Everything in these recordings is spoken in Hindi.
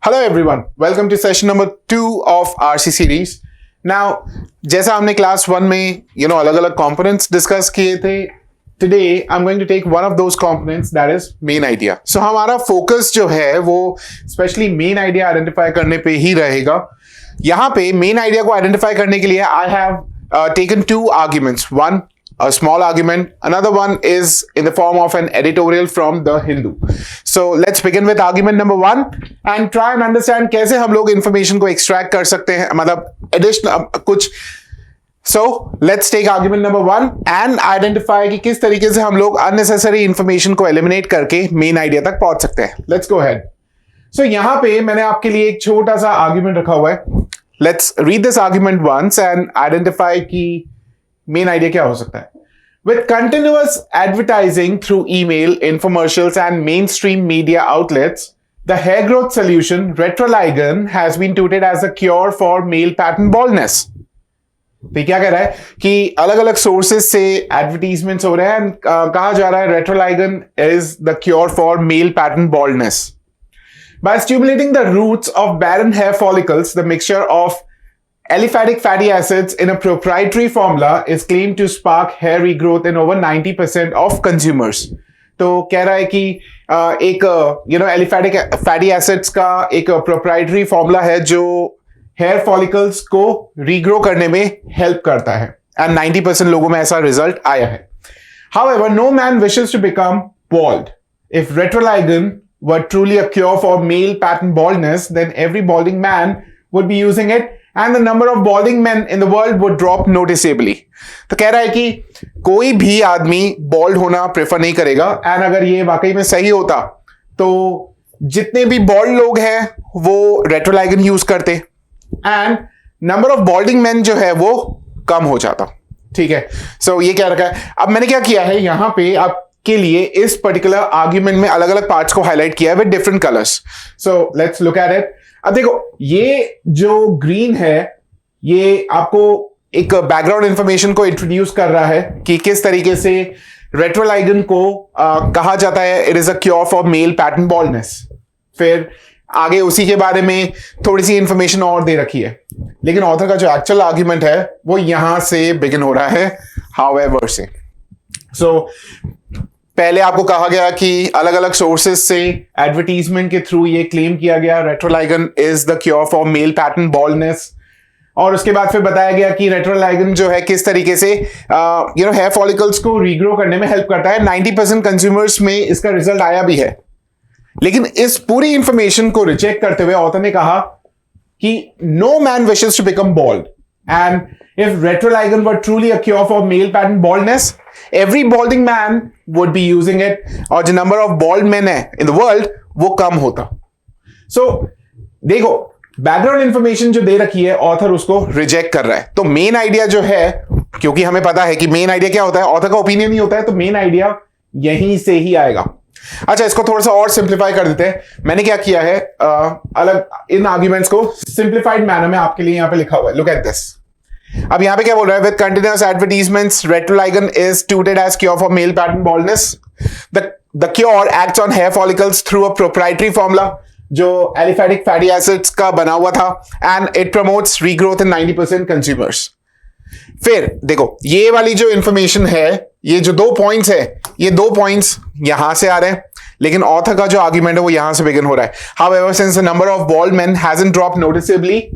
Hello everyone, welcome to session number 2 of RC series. Now, जैसा हमने क्लास 1 में अलग-अलग components discuss किए थे, today I'm going to take one of those components that is main idea. So हमारा focus जो है वो especially main idea identify करने पे ही रहेगा. यहाँ पे main idea को identify करने के लिए I have taken two arguments. One, a small argument. Another one is in the form of an editorial from the Hindu. So let's begin with argument number 1 and try and understand कैसे हम लोग information को extract कर सकते हैं, मतलब additional कुछ. So let's take argument number 1 and identify कि किस तरीके से हम लोग unnecessary information को eliminate करके main idea तक पहुंच सकते हैं. Let's go ahead. So यहाँ पे मैंने आपके लिए एक छोटा सा argument रखा हुआ है. Let's read this argument once and identify कि मेन आइडिया क्या हो सकता है. With continuous advertising through email, infomercials and mainstream media outlets, the hair growth solution Retroligon has been touted as a cure for male pattern baldness. तो क्या कह रहा है कि अलग अलग सोर्सेस से एडवर्टीजमेंट्स हो रहे हैं and कहा जा रहा है Retroligon is the cure for male pattern baldness. By stimulating the roots of barren hair follicles, the mixture of aliphatic fatty acids in a proprietary formula is claimed to spark hair regrowth in over 90% of consumers. तो कह रहा है कि एक aliphatic fatty acids का एक proprietary formula है जो hair follicles को regrow करने में help करता है and 90% लोगों में ऐसा result आया है. However, no man wishes to become bald. If Retroligon were truly a cure for male pattern baldness, then every balding man would be using it and the number of balding men in the world would drop noticeably. तो कह रहा है कि कोई भी आदमी बॉल्ड होना प्रेफर नहीं करेगा एंड अगर ये वाकई में सही होता तो जितने भी बॉल्ड लोग हैं वो रेट्रोलाइगन यूज करते एंड नंबर ऑफ बॉल्डिंग मैन जो है वो कम हो जाता. ठीक है, सो ये क्या रखा है. अब मैंने क्या किया है यहाँ पे आपके लिए इस पर्टिकुलर आर्ग्यूमेंट में अलग अलग पार्ट्स को हाईलाइट किया है with different colours. So let's look at it. अब देखो ये जो ग्रीन है ये आपको एक बैकग्राउंड इंफॉर्मेशन को इंट्रोड्यूस कर रहा है कि किस तरीके से रेट्रोलाइगन को कहा जाता है it is a cure for male pattern baldness. फिर आगे उसी के बारे में थोड़ी सी इंफॉर्मेशन और दे रखी है, लेकिन ऑथर का जो एक्चुअल आर्ग्यूमेंट है वो यहां से बिगिन हो रहा है हाउएवर से. सो पहले आपको कहा गया कि अलग अलग सोर्सेज से एडवर्टीजमेंट के थ्रू ये क्लेम किया गया Retrolaigan is the cure for male pattern baldness, और उसके बाद फिर बताया गया कि रेट्रोलाइगन जो है किस तरीके से हेयर फॉलिकल्स को रीग्रो करने में हेल्प करता है. 90% कंज्यूमर्स में इसका रिजल्ट आया भी है, लेकिन इस पूरी इंफॉर्मेशन को रिजेक्ट करते हुए ऑथर ने कहा कि no man wishes to become bald and if Retrolaigan were truly a cure for male pattern baldness every balding man would be using it और जो नंबर ऑफ बॉल्ड मैन है इन द वर्ल्ड वो कम होता. सो देखो बैकग्राउंड इंफॉर्मेशन जो दे रखी है ऑथर उसको रिजेक्ट कर रहा है. तो मेन आइडिया जो है, क्योंकि हमें पता है कि मेन आइडिया क्या होता है, ऑथर का ओपिनियन ही होता है, तो मेन आइडिया यहीं से ही आएगा. अच्छा, इसको थोड़ा सा और सिंप्लीफाई कर देते हैं. मैंने क्या किया है अलग इन आर्ग्यूमेंट्स को सिंप्लीफाइड मैनर में आपके लिए यहां पे लिखा हुआ है. Look at this. अब यहां पे क्या बोल रहा है, with continuous advertisements Retrolaigan is touted as cure for male pattern baldness. The cure acts on hair follicles through a proprietary formula जो एलिफैटिक फैटी एसिड्स का बना हुआ था and it promotes regrowth in 90% consumers. फिर देखो ये वाली जो इंफॉर्मेशन है, ये जो 2 पॉइंट्स है, ये 2 पॉइंट्स यहां से आ रहे हैं, लेकिन ऑथर का जो आर्ग्यूमेंट है वो यहां से बिगिन हो रहा है. However, since the number of bald men hasn't dropped noticeably,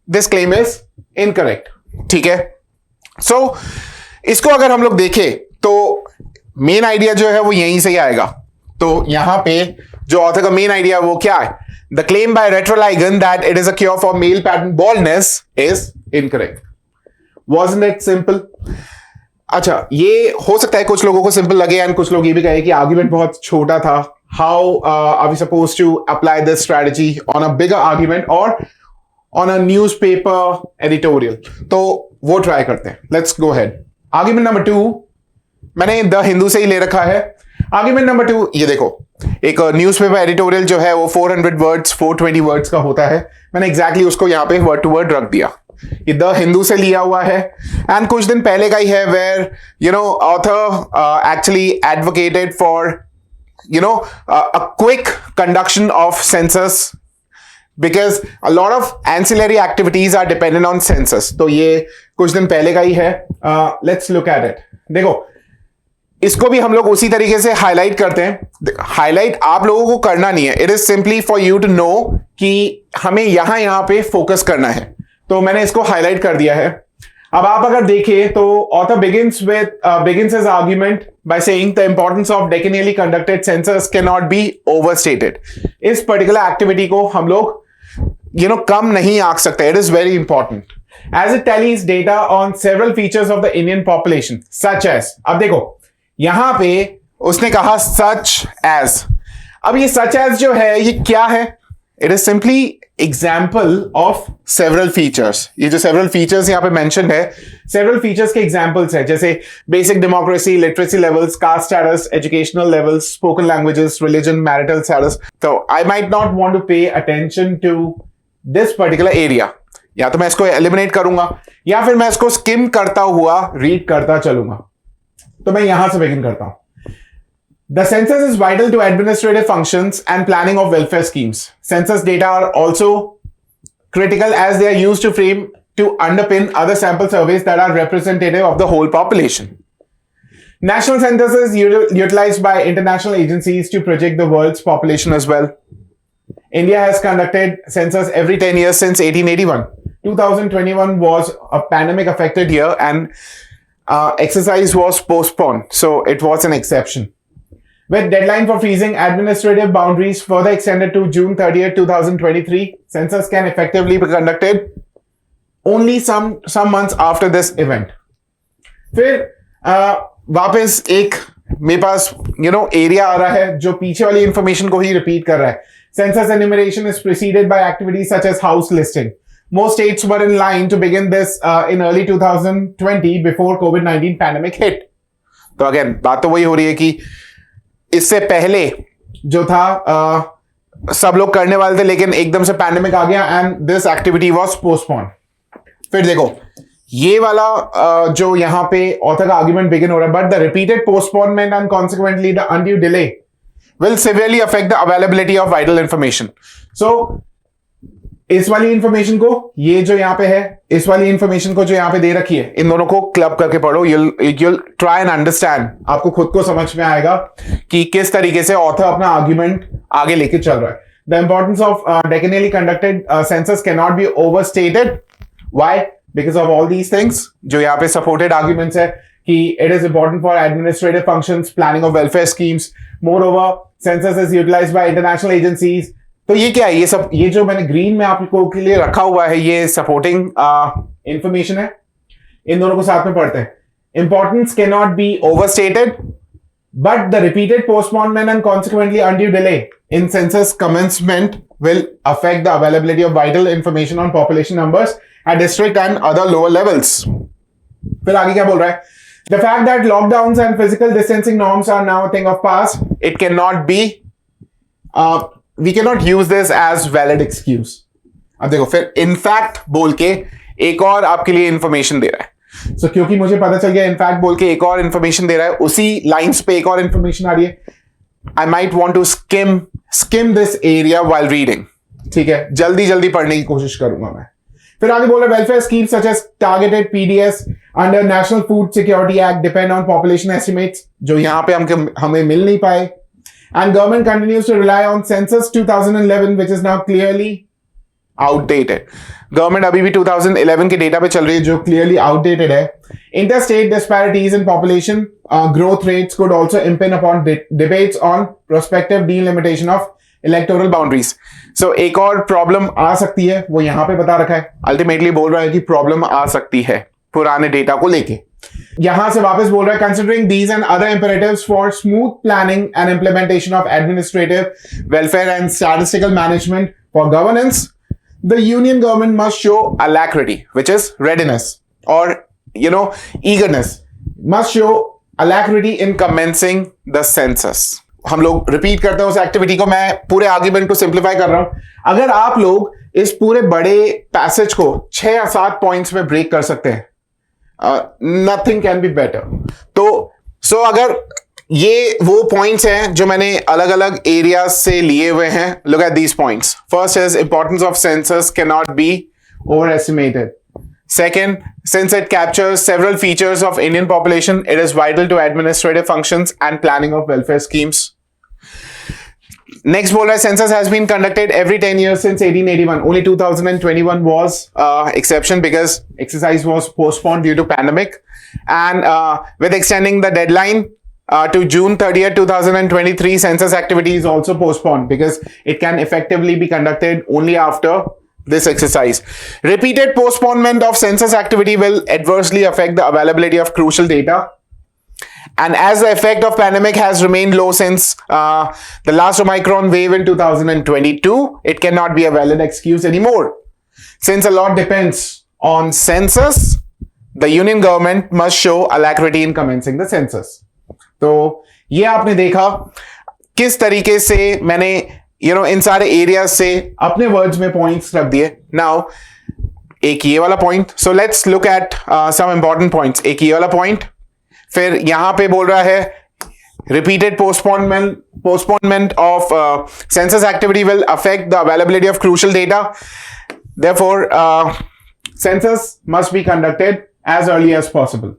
this claim is incorrect. ठीक है, सो इसको अगर हम लोग देखें तो मेन आइडिया जो है वो यहीं से ही आएगा. तो यहां पे जो ऑथर का मेन आइडिया वो क्या है, the claim by Retrolaigan that it is a cure for male pattern baldness is incorrect. Wasn't it simple? अच्छा, ये हो सकता है कुछ लोगों को सिंपल लगे एंड कुछ लोग ये भी कहे कि आर्ग्यूमेंट बहुत छोटा था. How are we suppose to apply this strategy on a bigger argument और on a newspaper editorial? तो वो ट्राई करते हैं. Let's go ahead. Argument number 2 मैंने द हिंदू से ही ले रखा है. आर्ग्यूमेंट नंबर 2 ये देखो, एक न्यूज़पेपर एडिटोरियल जो है वो 400 वर्ड्स 420 वर्ड्स का होता है. मैंने एग्जैक्टली उसको यहाँ पे वर्ड टू वर्ड रख दिया. ये द हिंदू से लिया हुआ है एंड कुछ दिन पहले का ही है, where author actually advocated for a quick conduction of census because a lot of ancillary activities are dependent on census. तो ये कुछ दिन पहले का ही है. Let's look at it. देखो, इसको भी हम लोग उसी तरीके से हाईलाइट करते हैं. हाईलाइट आप लोगों को करना नहीं है. It is simply for you to know कि हमें यहां पे फोकस करना है. तो मैंने इसको हाईलाइट कर दिया है. अब आप अगर देखें तो author begins his argument by saying the importance of decennially conducted census cannot be overstated. इस पर्टिकुलर एक्टिविटी को हम लोग कम नहीं आंक सकते. It is very important as it tallies data on several features of the Indian population such as. अब देखो यहां पे उसने कहा such as. अब ये such as जो है ये क्या है? It is simply example of several features. ये जो several features यहाँ पे mentioned है, several features के examples है, जैसे basic democracy, literacy levels, caste status, educational levels, spoken languages, religion, marital status. So I might not want to pay attention to this particular area. या तो मैं इसको eliminate करूंगा या फिर मैं इसको skim करता हुआ read करता चलूंगा. तो मैं यहां से begin करता हूं. The census is vital to administrative functions and planning of welfare schemes. Census data are also critical as they are used to underpin other sample surveys that are representative of the whole population. National census is utilized by international agencies to project the world's population as well. India has conducted census every 10 years since 1881. 2021 was a pandemic affected year and exercise was postponed, so it was an exception. With deadline for freezing administrative boundaries further extended to June 30th, 2023, census can effectively be conducted only some months after this event. फिर वापस एक मेरे पास एरिया आ रहा है जो पीछे वाली इंफॉर्मेशन को ही रिपीट कर रहा है. Census enumeration is preceded by activities such as house listing. Most states were in line to begin this in early 2020 before COVID-19 pandemic hit. तो अगेन बात तो वही हो रही है कि इससे पहले जो था सब लोग करने वाले थे लेकिन एकदम से पैंडेमिक आ गया and this activity was postpone. फिर देखो ये वाला जो यहां पे ऑथर का आर्गुमेंट बिगिन हो रहा है, but the repeated postponement and consequently the undue delay will severely affect the availability of vital information. So इस वाली इंफॉर्मेशन को ये जो यहाँ पे है, इस वाली इंफॉर्मेशन को जो यहाँ पे दे रखी है, इन दोनों को क्लब करके पढ़ो. you'll try and understand. आपको खुद को समझ में आएगा कि किस तरीके से ऑथर अपना आर्ग्यूमेंट आगे लेके चल रहा है. The importance of decennially conducted census cannot be overstated. Why? Because of all these things जो यहाँ पे supported arguments है कि it is important for administrative functions, planning of welfare schemes. Moreover, census is utilized by international agencies. तो ये क्या है? ये सब ये जो मैंने ग्रीन में आपको के लिए रखा हुआ है ये सपोर्टिंग इंफॉर्मेशन है. इन दोनों को साथ में पढ़ते हैं. Importance can not be overstated but the repeated postponement and consequently undue delay in census commencement will affect the availability of vital information on population numbers at district and other lower levels. फिर आगे क्या बोल रहा है? The fact that lockdowns and physical distancing norms are now a thing of past, it cannot be we cannot use this as valid excuse. अब देखो फिर इनफैक्ट बोल के एक और आपके लिए इंफॉर्मेशन दे रहा है. So, क्योंकि मुझे पता चल गया इनफैक्ट बोल के एक और इंफॉर्मेशन दे रहा है, उसी लाइंस पे एक और इंफॉर्मेशन आ रही है. I might want to skim this area while reading. ठीक है, जल्दी जल्दी पढ़ने की कोशिश करूंगा मैं. फिर आगे बोल रहा है welfare scheme such as targeted PDS under national food security act depend on population estimates, जो यहां पे हमें मिल नहीं पाए. And government continues to rely on census 2011 which is now clearly outdated. Government अभी भी 2011 के डेटा पे चल रही है जो clearly outdated है. Interstate disparities in population growth rates could also impinge upon debates on prospective delimitation of electoral boundaries. So एक और प्रॉब्लम आ सकती है, वो यहां पे बता रखा है. अल्टीमेटली बोल रहा है कि प्रॉब्लम आ सकती है पुराने डेटा को लेके. यहां से वापस बोल रहा है considering these and other imperatives for smooth planning and implementation of administrative, welfare and statistical management for governance, the union government must show alacrity, which is readiness or eagerness, must show alacrity in commencing the census. हम लोग रिपीट करते हैं उस एक्टिविटी को. मैं पूरे आर्ग्यूमेंट को सिंप्लीफाई कर रहा हूं. अगर आप लोग इस पूरे बड़े पैसेज को 6 या 7 पॉइंट्स में ब्रेक कर सकते हैं, नथिंग कैन बी बेटर. तो अगर ये वो पॉइंट्स हैं जो मैंने अलग अलग एरियाज से लिए हुए हैं. Look at these points. First is importance of census can not be over estimated. Second, since it captures several features of Indian population, it is vital to administrative functions and planning of welfare schemes. Next बोल रहा है census has been conducted every 10 years since 1881. Only 2021 was exception because exercise was postponed due to pandemic, and with extending the deadline to June 30th, 2023, census activity is also postponed because it can effectively be conducted only after this exercise. Repeated postponement of census activity will adversely affect the availability of crucial data. And as the effect of pandemic has remained low since the last Omicron wave in 2022, it cannot be a valid excuse anymore. Since a lot depends on census, the union government must show alacrity in commencing the census. तो ये आपने देखा किस तरीके से मैंने इन सारे एरियाज से अपने वर्ड्स में पॉइंट्स रख दिए. नाउ एक ये वाला point. So let's look at some important points. एक ये वाला पॉइंट, फिर यहां पे बोल रहा है repeated postponement of census activity will affect the availability of crucial data. Therefore census must be conducted as early as possible.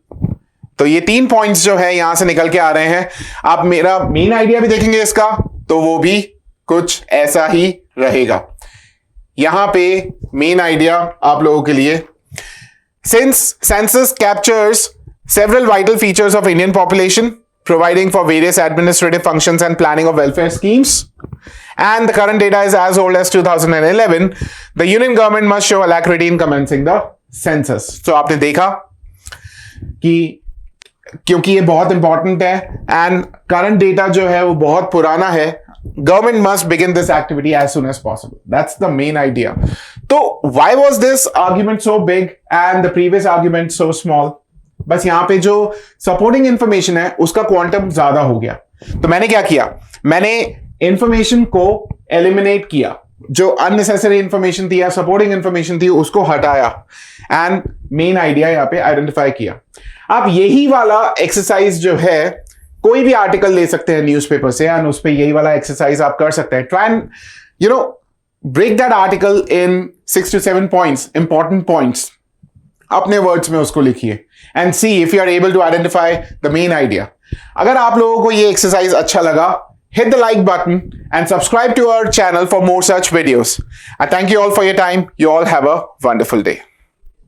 तो ये 3 पॉइंट्स जो है यहां से निकल के आ रहे हैं. आप मेरा मेन आइडिया भी देखेंगे इसका तो वो भी कुछ ऐसा ही रहेगा. यहां पे मेन आइडिया आप लोगों के लिए, since census captures several vital features of Indian population, providing for various administrative functions and planning of welfare schemes, and the current data is as old as 2011, the union government must show alacrity in commencing the census. So आपने देखा कि क्योंकि ये बहुत इंपॉर्टेंट है एंड करंट डेटा जो है वो बहुत पुराना है, government must begin this activity as soon as possible. That's the main idea. So why was this argument so big and the previous argument so small? बस यहां पे जो सपोर्टिंग इंफॉर्मेशन है उसका क्वांटम ज्यादा हो गया. तो मैंने क्या किया, मैंने इंफॉर्मेशन को एलिमिनेट किया. जो अननेसेसरी इंफॉर्मेशन थी या सपोर्टिंग इंफॉर्मेशन थी उसको हटाया एंड मेन आइडिया यहां पे आइडेंटिफाई किया. आप यही वाला एक्सरसाइज जो है कोई भी आर्टिकल ले सकते हैं न्यूज़पेपर से एंड उस पे यही वाला एक्सरसाइज आप कर सकते हैं. Try and break that article in 6 to 7 points, important points. अपने वर्ड्स में उसको लिखिए and see if you are able to identify the main idea. अगर आप लोगों को ये एक्सरसाइज अच्छा लगा, hit the like button and subscribe to our channel for more such videos. I thank you all for your time. You all have a wonderful day.